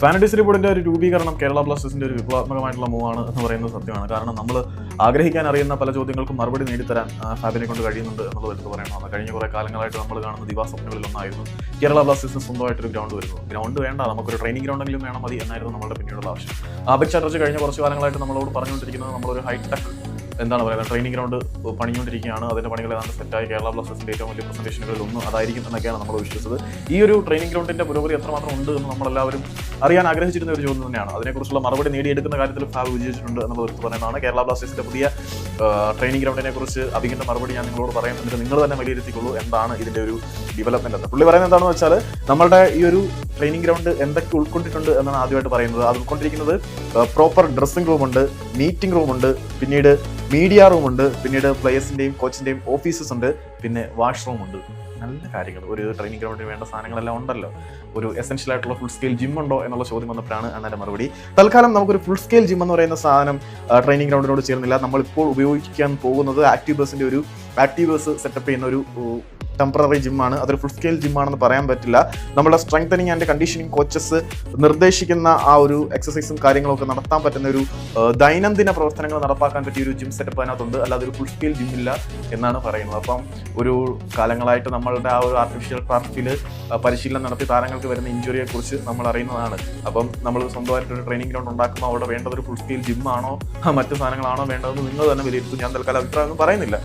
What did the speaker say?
ഫാനറ്റിസ് റിപ്പോർട്ടിന്റെ ഒരു രൂപീകരണം കേരള ബ്ലാസ്റ്റേഴ്സിന്റെ ഒരു വിപ്ലവാത്മകമായിട്ടുള്ള മൂവാണ് എന്ന് പറയുന്നത് സത്യമാണ്. കാരണം നമ്മൾ ആഗ്രഹിക്കാൻ അറിയുന്ന പല ചോദ്യങ്ങൾക്കും മറുപടി നേടിത്തരാൻ ഫാബിനെ കൊണ്ട് കഴിയുന്നുണ്ട് എന്നുള്ളത് എടുത്ത് പറയണം. കഴിഞ്ഞ കുറേ കാലങ്ങളായിട്ട് നമ്മൾ കാണുന്ന ദിവാസ്വപ്നങ്ങളിൽ ഒന്നായിരുന്നു കേരള ബ്ലാസ്റ്റേഴ്സിന് സ്വന്തമായിട്ടൊരു ഗ്രൗണ്ട് വരുന്നത്. ഗ്രൗണ്ട് വേണ്ട, നമുക്കൊരു ട്രെയിനിങ് ഗ്രൗണ്ടെങ്കിലും വേണം മതി എന്നായിരുന്നു നമ്മുടെ പിന്നീടുള്ള ആവശ്യം. അഭിക് ചാറ്റർജി കഴിഞ്ഞ കുറച്ച് കാലങ്ങളായിട്ട് നമ്മളോട് പറഞ്ഞുകൊണ്ടിരിക്കുന്നത് നമ്മളൊരു ഹൈടെക് എന്താണ് പറയുക ട്രെയിനിങ് ഗ്രൗണ്ട് പണിഞ്ഞുകൊണ്ടിരിക്കുകയാണ്. അതിൻ്റെ പണികൾ ഏതാണ്ട് സെറ്റായി. കേരള ബ്ലാസ്റ്റേഴ്സിൻ്റെ ഏറ്റവും വലിയ പ്രസന്റേഷനുകളിൽ ഒന്ന് അതായിരിക്കും എന്നൊക്കെയാണ് നമ്മൾ വിശ്വസിച്ചത്. ഈ ഒരു ട്രെയിനിങ് ഗ്രൗണ്ടിൻ്റെ പുരോഗതി എത്രമാത്രം ഉണ്ട് എന്ന് നമ്മളെല്ലാവരും അറിയാൻ ആഗ്രഹിച്ചിരുന്ന ഒരു ചോദ്യം തന്നെയാണ്. അതിനെക്കുറിച്ചുള്ള മറുപടി നേടിയെടുക്കുന്ന കാര്യത്തിൽ ഫാബ് വിജയിച്ചിട്ടുണ്ട് എന്നുള്ളത് എടുത്ത് പറയുന്നതാണ്. കേരള ബ്ലാസ്റ്റേഴ്സിൻ്റെ പുതിയ ട്രെയിനിങ് ഗ്രൗണ്ടിനെ കുറിച്ച് അഭികിൻ്റെ മറുപടി ഞാൻ നിങ്ങളോട് പറയാൻ എന്നിട്ട് നിങ്ങൾ തന്നെ വിലയിരുത്തിക്കൊള്ളൂ എന്താണ് ഇതിൻ്റെ ഒരു ഡെവലപ്മെന്റ് എന്ന്. പുള്ളി പറയുന്നത് എന്താണെന്ന് വെച്ചാൽ നമ്മളുടെ ഈ ഒരു ട്രെയിനിങ് ഗ്രൗണ്ട് എന്തൊക്കെ ഉൾക്കൊണ്ടിട്ടുണ്ട് എന്നാണ് ആദ്യമായിട്ട് പറയുന്നത്. അത് ഉൾക്കൊണ്ടിരിക്കുന്നത് പ്രോപ്പർ ഡ്രസ്സിംഗ് റൂമുണ്ട്, മീറ്റിംഗ് റൂമുണ്ട്, പിന്നീട് മീഡിയ റൂമുണ്ട്, പിന്നീട് പ്ലേയേഴ്സിൻ്റെയും കോച്ചിൻ്റെയും ഓഫീസസ് ഉണ്ട്, പിന്നെ വാഷ്റൂം ഉണ്ട്. നല്ല കാര്യങ്ങൾ. ഒരു ട്രെയിനിങ് ഗ്രൗണ്ടിന് വേണ്ട സാധനങ്ങളെല്ലാം ഉണ്ടല്ലോ. ഒരു എസെൻഷ്യൽ ആയിട്ടുള്ള ഫുൾ സ്കെയിൽ ജിം ഉണ്ടോ എന്നുള്ള ചോദ്യം വന്നപ്പോഴാണ് അതിൻ്റെ മറുപടി. തൽക്കാലം നമുക്കൊരു ഫുൾ സ്കെയിൽ ജിം എന്ന് പറയുന്ന സാധനം ട്രെയിനിങ് ഗ്രൗണ്ടിനോട് ചേർന്നില്ല. നമ്മളിപ്പോൾ ഉപയോഗിക്കാൻ പോകുന്നത് ആക്റ്റീവേഴ്സിൻ്റെ ഒരു ആക്റ്റീവേഴ്സ് സെറ്റപ്പ് ചെയ്യുന്ന ഒരു ടെമ്പററി ജിമ്മാണ്. അതൊരു ഫുൾ സ്കെയിൽ ജിമ്മാണെന്ന് പറയാൻ പറ്റില്ല. നമ്മുടെ സ്ട്രെങ്തനിങ് ആൻഡ് കണ്ടീഷനിങ് കോച്ചസ് നിർദ്ദേശിക്കുന്ന ആ ഒരു എക്സസൈസും കാര്യങ്ങളൊക്കെ നടത്താൻ പറ്റുന്ന ഒരു ദൈനംദിന പ്രവർത്തനങ്ങൾ നടപ്പാക്കാൻ പറ്റിയ ഒരു ജിം സെറ്റപ്പ് അതിനകത്തുണ്ട്. അല്ലാതെ ഒരു ഫുൾ സ്കെയിൽ ജിമ്മില്ല എന്നാണ് പറയുന്നത്. അപ്പം ഒരു കാലങ്ങളായിട്ട് നമ്മളുടെ ആ ഒരു ആർട്ടിഫിഷ്യൽ ടർഫിൽ പരിശീലനം നടത്തി താരങ്ങൾക്ക് വരുന്ന ഇഞ്ചുറിയെ കുറിച്ച് നമ്മൾ അറിയുന്നതാണ്. അപ്പം നമ്മൾ സ്വന്തമായിട്ടൊരു ട്രെയിനിങ് ഗ്രൗണ്ട് ഉണ്ടാക്കുമ്പോൾ അവിടെ വേണ്ടതൊരു ഫുൾ സ്കെയിൽ ജിമ്മാണോ മറ്റു സാധനങ്ങളാണോ വേണ്ടതെന്ന് നിങ്ങൾ തന്നെ വിലയിരുത്തും. ഞാൻ തൽക്കാലം അഭിപ്രായമൊന്നും പറയുന്നില്ല.